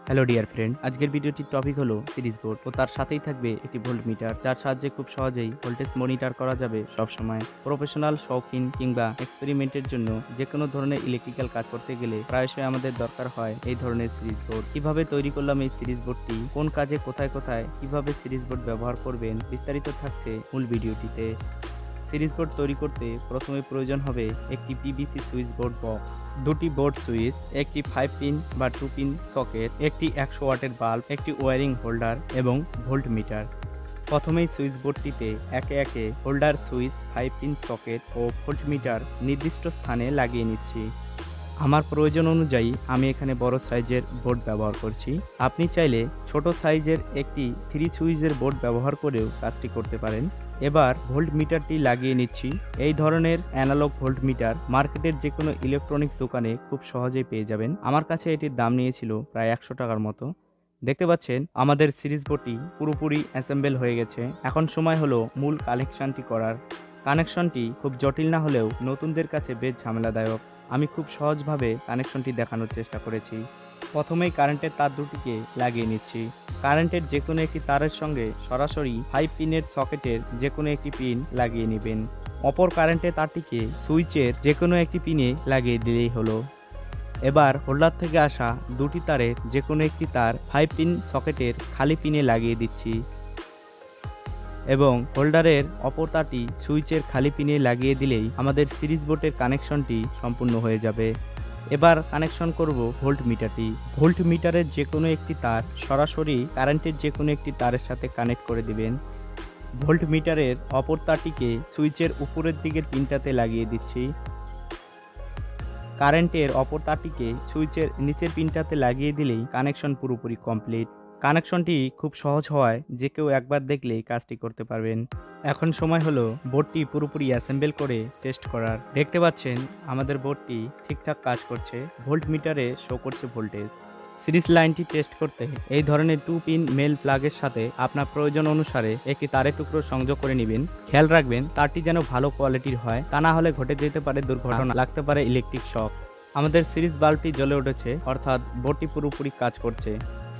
Hello dear friend, আজকের ভিডিওটির topic হলো সিরিজ বোর্ড ও তার সাথেই থাকবে একটি ভোল্ট মিটার, যার সাহায্যে খুব সহজেই ভোল্টেজ মনিটর করা যাবে সব সময়। প্রফেশনাল, শৌখিন কিংবা এক্সপেরিমেন্টের জন্য যে কোনো ধরনের ইলেকট্রিক্যাল কাজ করতে গেলে প্রায়শই আমাদের দরকার হয় এই ধরনের সিরিজ বোর্ড। কিভাবে তৈরি করলাম এই সিরিজ বোর্ডটি, কোন কাজে কোথায় কোথায় কিভাবে সিরিজ বোর্ড ব্যবহার করবেন, বিস্তারিত থাকছে মূল ভিডিওটিতে। সিরিজ বোর্ড তৈরি করতে প্রথমে প্রয়োজন হবে একটি পিভিসি সুইচ বোর্ড বক্স, দুটি বোর্ড সুইচ, একটি 5 পিন বা 2 পিন সকেট, একটি 100 ওয়াটের বাল্ব, একটি ওয়্যারিং হোল্ডার এবং ভোল্ট মিটার। প্রথমেই সুইচ বোর্ডটিতে একে একে হোল্ডার, সুইচ, 5 পিন সকেট ও ভোল্ট মিটার নির্দিষ্ট স্থানে লাগিয়ে নিচ্ছি। আমার প্রয়োজন অনুযায়ী আমি এখানে বড় সাইজের বোর্ড ব্যবহার করছি। আপনি চাইলে ছোট সাইজের একটি 3 সুইচের বোর্ড ব্যবহার করেও কাজটি করতে পারেন। এবার ভোল্ট মিটারটি লাগিয়ে নিচ্ছি। এই ধরনের অ্যানালগ ভোল্ট মিটার মার্কেটের যে কোনো ইলেকট্রনিক্স দোকানে খুব সহজেই পেয়ে যাবেন। আমার কাছে এটির দাম নিয়েছিল প্রায় 100 টাকার মতো। দেখতে পাচ্ছেন আমাদের সিরিজ বোর্ডটি পুরোপুরি অ্যাসেম্বল হয়ে গেছে। এখন সময় হলো মূল কানেকশনটি করার। কানেকশনটি খুব জটিল না হলেও নতুনদের কাছে বেশ ঝামেলাদায়ক। আমি খুব সহজভাবে কানেকশনটি দেখানোর চেষ্টা করেছি। প্রথমেই কারেন্টের তার দুটিকে লাগিয়ে নিচ্ছি। কারেন্টের যে কোনো একটি তারের সঙ্গে সরাসরি 5 পিনের সকেটের যে কোনো একটি পিন লাগিয়ে নেবেন। অপর কারেন্টের তারটিকে সুইচের যে কোনো একটি পিনে লাগিয়ে দিলেই হলো। এবার হোল্ডার থেকে আসা দুটি তারের যে কোনো একটি তার 5 পিন সকেটের খালি পিনে লাগিয়ে দিচ্ছি এবং হোল্ডারের অপর তারটি সুইচের খালি পিনে লাগিয়ে দিলেই আমাদের সিরিজ বোর্ডের কানেকশনটি সম্পূর্ণ হয়ে যাবে। এবার কানেকশন করব ভোল্ট মিটারটি। ভোল্ট মিটারের যে কোনো একটি তার সরাসরি কারেন্টের যে কোনো একটি তারের সাথে কানেক্ট করে দিবেন। ভোল্ট মিটারের অপর তারটিকে সুইচের উপরের দিকের পিনটাতে লাগিয়ে দিচ্ছি। কারেন্টের অপর তারটিকে সুইচের নিচের পিনটাতে লাগিয়ে দিলেই কানেকশন পুরোপুরি কমপ্লিট। কানেকশনটি খুব সহজ হওয়ায় যে কেউ একবার দেখলেই কাজটি করতে পারবেন। এখন সময় হলো বোর্ডটি পুরোপুরি অ্যাসেম্বল করে টেস্ট করার। দেখতে পাচ্ছেন আমাদের বোর্ডটি ঠিকঠাক কাজ করছে। ভোল্ট মিটারে শো করছে ভোল্টেজ। সিরিজ লাইনটি টেস্ট করতে এই ধরনের 2 পিন মেল প্লাগের সাথে আপনার প্রয়োজন অনুসারে একটি তারের টুকরো সংযোগ করে নেবেন। খেয়াল রাখবেন তারটি যেন ভালো কোয়ালিটির হয়, তা না হলে ঘটে যেতে পারে দুর্ঘটনা, লাগতে পারে ইলেকট্রিক শক। আমাদের সিরিজ বাল্বটি জ্বলে উঠেছে, অর্থাৎ বোর্ডটি পুরোপুরি কাজ করছে।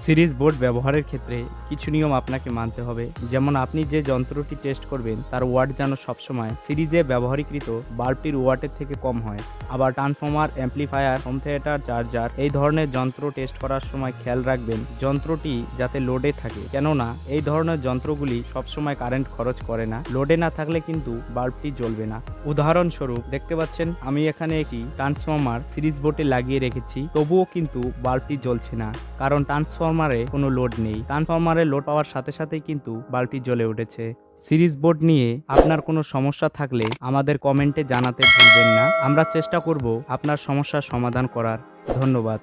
সিরিজ বোর্ড ব্যবহারের ক্ষেত্রে কিছু নিয়ম আপনাকে মানতে হবে, যেমন আপনি যে যন্ত্রটি টেস্ট করবেন তার ওয়াট যেন সবসময় সিরিজে ব্যবহারকৃত বাল্বটির ওয়াটের থেকে কম হয়। আবার transformer, amplifier, home theatre, charger এই ধরনের যন্ত্র টেস্ট করার সময় খেয়াল রাখবেন যন্ত্রটি যাতে লোডে থাকে, কেননা এই ধরনের যন্ত্রগুলি সবসময় কারেন্ট খরচ করে না। লোডে না থাকলে কিন্তু বাল্বটি জ্বলবে না। উদাহরণস্বরূপ দেখতে পাচ্ছেন আমি এখানে একটি ট্রান্সফর্মার সিরিজ বোর্ডে লাগিয়ে রেখেছি, তবুও কিন্তু বাল্বটি জ্বলছে না, কারণ ট্রান্সফর্মারে কোনো লোড নেই। ট্রান্সফর্মারে লোড পাওয়ার সাথে সাথেই কিন্তু বাল্বটি জ্বলে উঠেছে। সিরিজ বোর্ড নিয়ে আপনার কোনো সমস্যা থাকলে আমাদের কমেন্টে জানাতে ভুলবেন না। আমরা চেষ্টা করব আপনার সমস্যার সমাধান করার। ধন্যবাদ।